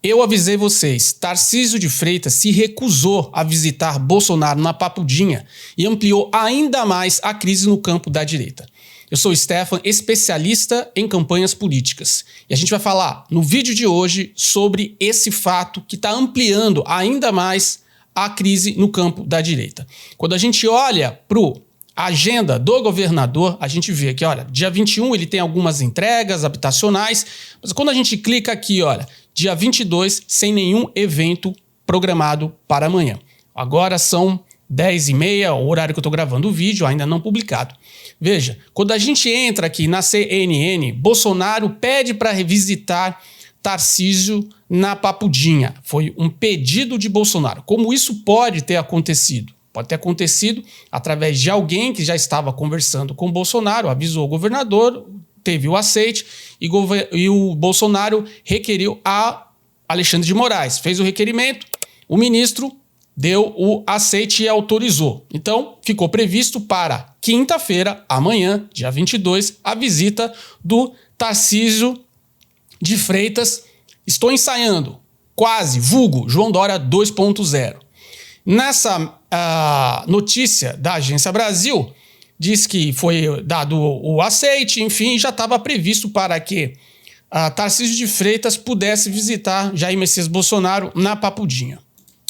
Eu avisei vocês, Tarcísio de Freitas se recusou a visitar Bolsonaro na Papudinha e ampliou ainda mais a crise no campo da direita. Eu sou o Stefan, especialista em campanhas políticas. E a gente vai falar no vídeo de hoje sobre esse fato que está ampliando ainda mais a crise no campo da direita. Quando a gente olha para a agenda do governador, a gente vê que, olha, dia 21 ele tem algumas entregas habitacionais, mas quando a gente clica aqui, olha, dia 22, sem nenhum evento programado para amanhã. Agora são 10h30, o horário que eu estou gravando o vídeo, ainda não publicado. Veja, quando a gente entra aqui na CNN, Bolsonaro pede para revisitar Tarcísio na Papudinha. Foi um pedido de Bolsonaro. Como isso pode ter acontecido? Pode ter acontecido através de alguém que já estava conversando com o Bolsonaro, avisou o governador, teve o aceite e o Bolsonaro requeriu a Alexandre de Moraes. Fez o requerimento, o ministro deu o aceite e autorizou. Então, ficou previsto para quinta-feira, amanhã, dia 22, a visita do Tarcísio de Freitas. Estou ensaiando, quase, vulgo, João Dória 2.0. Nessa notícia da Agência Brasil, diz que foi dado o aceite, enfim, já estava previsto para que Tarcísio de Freitas pudesse visitar Jair Messias Bolsonaro na Papudinha.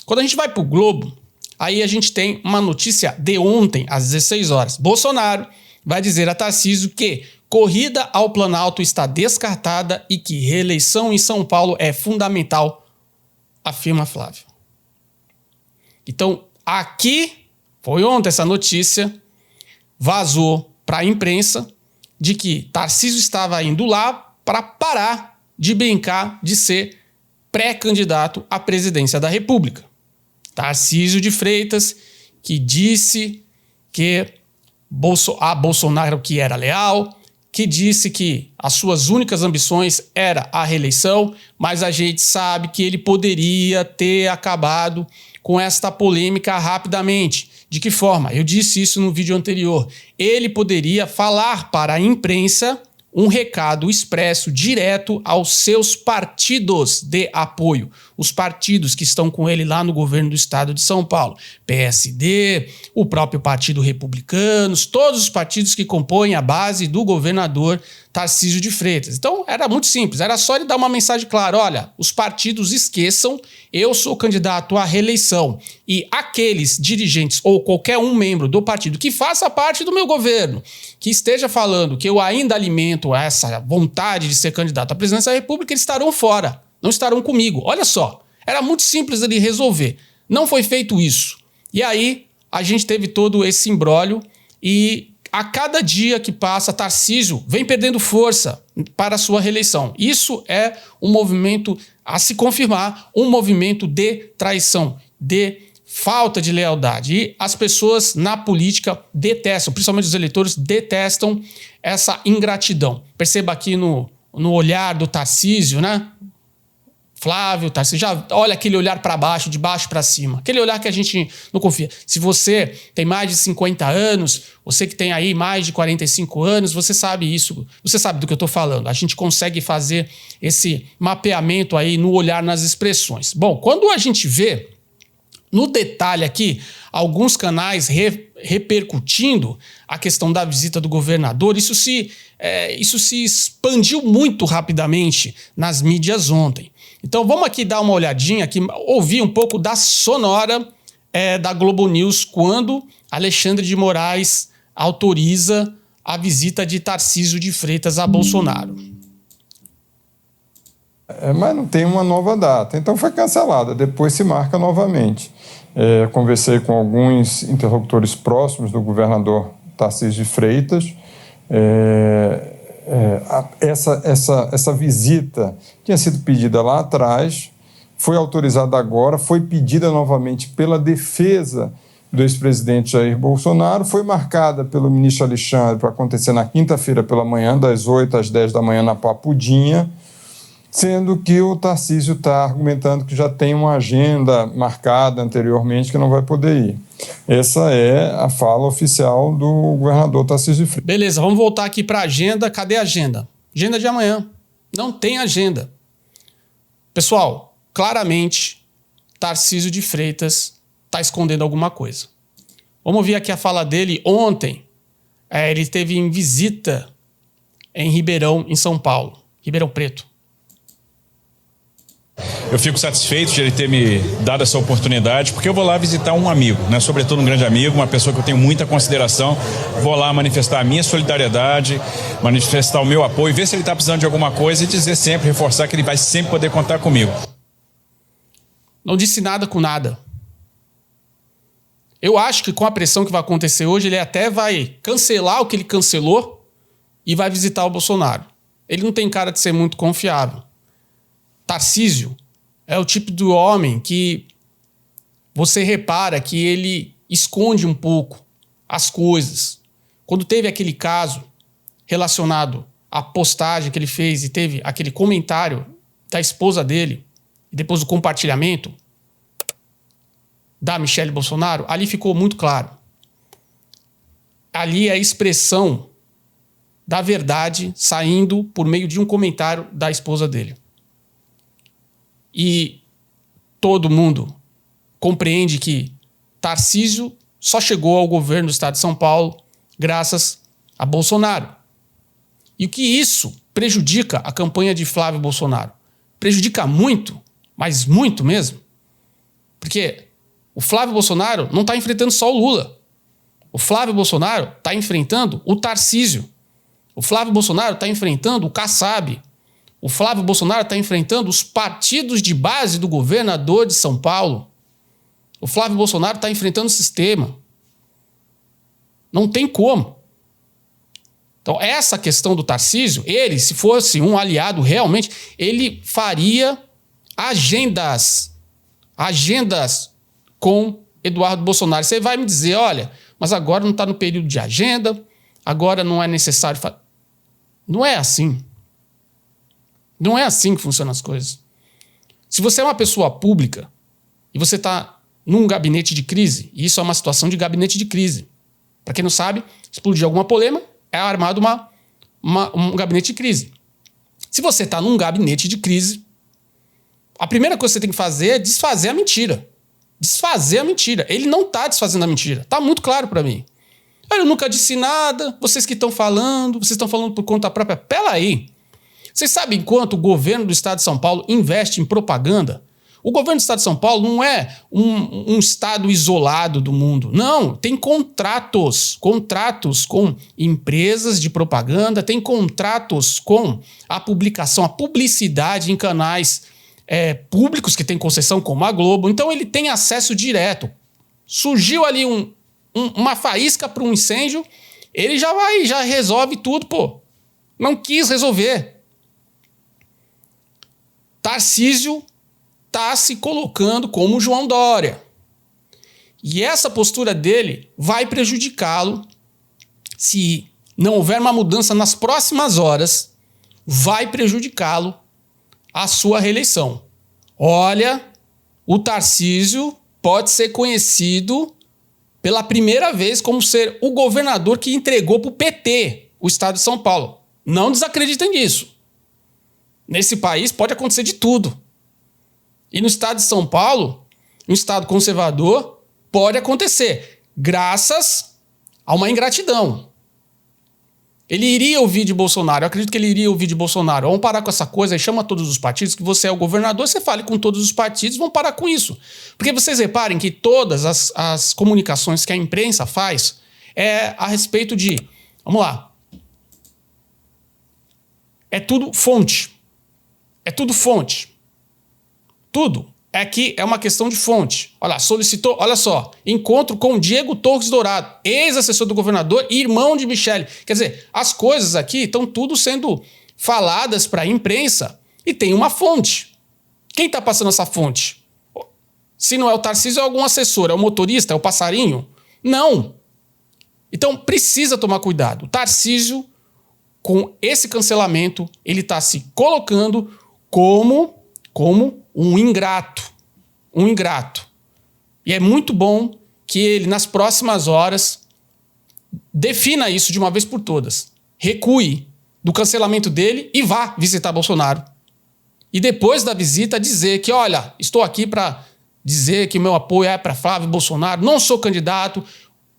Quando a gente vai para o Globo, aí a gente tem uma notícia de ontem, às 16 horas. Bolsonaro vai dizer a Tarcísio que corrida ao Planalto está descartada e que reeleição em São Paulo é fundamental, afirma Flávio. Então, aqui, foi ontem essa notícia, vazou para a imprensa de que Tarcísio estava indo lá para parar de brincar de ser pré-candidato à presidência da República. Tarcísio de Freitas, que disse que a Bolsonaro que era leal, que disse que as suas únicas ambições era a reeleição, mas a gente sabe que ele poderia ter acabado com esta polêmica rapidamente. De que forma? Eu disse isso no vídeo anterior. Ele poderia falar para a imprensa um recado expresso direto aos seus partidos de apoio. Os partidos que estão com ele lá no governo do estado de São Paulo. PSD, o próprio Partido Republicanos, todos os partidos que compõem a base do governador Tarcísio de Freitas. Então era muito simples, era só ele dar uma mensagem clara, olha, os partidos esqueçam, eu sou candidato à reeleição e aqueles dirigentes ou qualquer um membro do partido que faça parte do meu governo, que esteja falando que eu ainda alimento essa vontade de ser candidato à presidência da República, eles estarão fora, não estarão comigo. Olha só, era muito simples ele resolver. Não foi feito isso. E aí a gente teve todo esse imbróglio e a cada dia que passa, Tarcísio vem perdendo força para a sua reeleição. Isso é um movimento a se confirmar, um movimento de traição, de falta de lealdade. E as pessoas na política detestam, principalmente os eleitores, detestam essa ingratidão. Perceba aqui no olhar do Tarcísio, né? Flávio, Tarcísio, já olha aquele olhar para baixo, de baixo para cima. Aquele olhar que a gente não confia. Se você tem mais de 50 anos, você que tem aí mais de 45 anos, você sabe isso, você sabe do que eu estou falando. A gente consegue fazer esse mapeamento aí no olhar, nas expressões. Bom, quando a gente vê no detalhe aqui, alguns canais repercutindo a questão da visita do governador, isso se expandiu muito rapidamente nas mídias ontem. Então vamos aqui dar uma olhadinha, aqui, ouvir um pouco da sonora da Globo News quando Alexandre de Moraes autoriza a visita de Tarcísio de Freitas a Bolsonaro. Mas não tem uma nova data, então foi cancelada, depois se marca novamente. Conversei com alguns interlocutores próximos do governador Tarcísio de Freitas. Essa visita tinha sido pedida lá atrás, foi autorizada agora, foi pedida novamente pela defesa do ex-presidente Jair Bolsonaro, foi marcada pelo ministro Alexandre para acontecer na quinta-feira pela manhã, das 8 às 10 da manhã na Papudinha, sendo que o Tarcísio está argumentando que já tem uma agenda marcada anteriormente que não vai poder ir. Essa é a fala oficial do governador Tarcísio de Freitas. Beleza, vamos voltar aqui para a agenda. Cadê a agenda? Agenda de amanhã. Não tem agenda. Pessoal, claramente, Tarcísio de Freitas está escondendo alguma coisa. Vamos ouvir aqui a fala dele ontem. Ele esteve em visita em Ribeirão, em São Paulo. Ribeirão Preto. Eu fico satisfeito de ele ter me dado essa oportunidade, porque eu vou lá visitar um amigo, né? Sobretudo um grande amigo, uma pessoa que eu tenho muita consideração. Vou lá manifestar a minha solidariedade, manifestar o meu apoio, ver se ele está precisando de alguma coisa e dizer sempre, reforçar que ele vai sempre poder contar comigo. Não disse nada com nada. Eu acho que com a pressão que vai acontecer hoje, ele até vai cancelar o que ele cancelou e vai visitar o Bolsonaro. Ele não tem cara de ser muito confiável. Tarcísio é o tipo do homem que você repara que ele esconde um pouco as coisas. Quando teve aquele caso relacionado à postagem que ele fez e teve aquele comentário da esposa dele, e depois do compartilhamento da Michelle Bolsonaro, ali ficou muito claro. Ali é a expressão da verdade saindo por meio de um comentário da esposa dele. E todo mundo compreende que Tarcísio só chegou ao governo do estado de São Paulo graças a Bolsonaro. E o que isso prejudica a campanha de Flávio Bolsonaro? Prejudica muito, mas muito mesmo. Porque o Flávio Bolsonaro não está enfrentando só o Lula. O Flávio Bolsonaro está enfrentando o Tarcísio. O Flávio Bolsonaro está enfrentando o Kassab. O Flávio Bolsonaro está enfrentando os partidos de base do governador de São Paulo. O Flávio Bolsonaro está enfrentando o sistema. Não tem como. Então, essa questão do Tarcísio, ele, se fosse um aliado realmente, ele faria agendas com Eduardo Bolsonaro. Você vai me dizer, olha, mas agora não está no período de agenda, agora não é necessário... Não é assim. Não é assim que funcionam as coisas. Se você é uma pessoa pública e você está num gabinete de crise, e isso é uma situação de gabinete de crise. Para quem não sabe, explodir alguma polema, é armado um gabinete de crise. Se você está num gabinete de crise, a primeira coisa que você tem que fazer é desfazer a mentira. Desfazer a mentira. Ele não está desfazendo a mentira. Está muito claro para mim. Eu nunca disse nada, vocês que estão falando, vocês estão falando por conta própria. Pera aí. Vocês sabem quanto o governo do estado de São Paulo investe em propaganda? O governo do estado de São Paulo não é um estado isolado do mundo. Não, tem contratos com empresas de propaganda, tem contratos com a publicação, a publicidade em canais públicos que tem concessão, como a Globo. Então ele tem acesso direto. Surgiu ali uma faísca para um incêndio, ele já resolve tudo, pô. Não quis resolver. Tarcísio está se colocando como João Dória. E essa postura dele vai prejudicá-lo se não houver uma mudança nas próximas horas, vai prejudicá-lo a sua reeleição. Olha, o Tarcísio pode ser conhecido pela primeira vez como ser o governador que entregou para o PT o estado de São Paulo. Não desacreditem nisso. Nesse país pode acontecer de tudo. E no estado de São Paulo, um estado conservador, pode acontecer, graças a uma ingratidão. Ele iria ouvir de Bolsonaro, eu acredito que ele iria ouvir de Bolsonaro. Vamos parar com essa coisa e chama todos os partidos, que você é o governador, você fale com todos os partidos, vão parar com isso. Porque vocês reparem que todas as comunicações que a imprensa faz é a respeito de... Vamos lá. É tudo fonte. É tudo fonte. Tudo. Aqui é uma questão de fonte. Olha, solicitou, olha só, encontro com Diego Torres Dourado, ex-assessor do governador e irmão de Michelle. Quer dizer, as coisas aqui estão tudo sendo faladas para a imprensa e tem uma fonte. Quem está passando essa fonte? Se não é o Tarcísio, é algum assessor, é o motorista, é o passarinho? Não. Então precisa tomar cuidado. O Tarcísio, com esse cancelamento, ele está se colocando como um ingrato. Um ingrato. E é muito bom que ele, nas próximas horas, defina isso de uma vez por todas. Recue do cancelamento dele e vá visitar Bolsonaro. E depois da visita dizer que, olha, estou aqui para dizer que o meu apoio é para Flávio Bolsonaro, não sou candidato,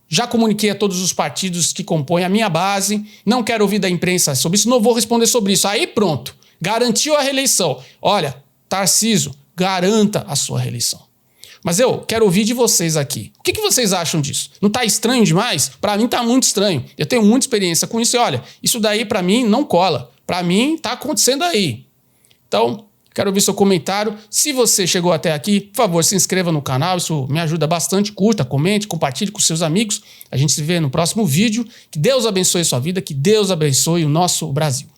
já comuniquei a todos os partidos que compõem a minha base, não quero ouvir da imprensa sobre isso, não vou responder sobre isso. Aí pronto, garantiu a reeleição. Olha, Tarcísio, garanta a sua reeleição. Mas eu quero ouvir de vocês aqui. O que vocês acham disso? Não tá estranho demais? Para mim tá muito estranho. Eu tenho muita experiência com isso e olha, isso daí para mim não cola. Para mim tá acontecendo aí. Então, quero ouvir seu comentário. Se você chegou até aqui, por favor, se inscreva no canal. Isso me ajuda bastante. Curta, comente, compartilhe com seus amigos. A gente se vê no próximo vídeo. Que Deus abençoe sua vida. Que Deus abençoe o nosso Brasil.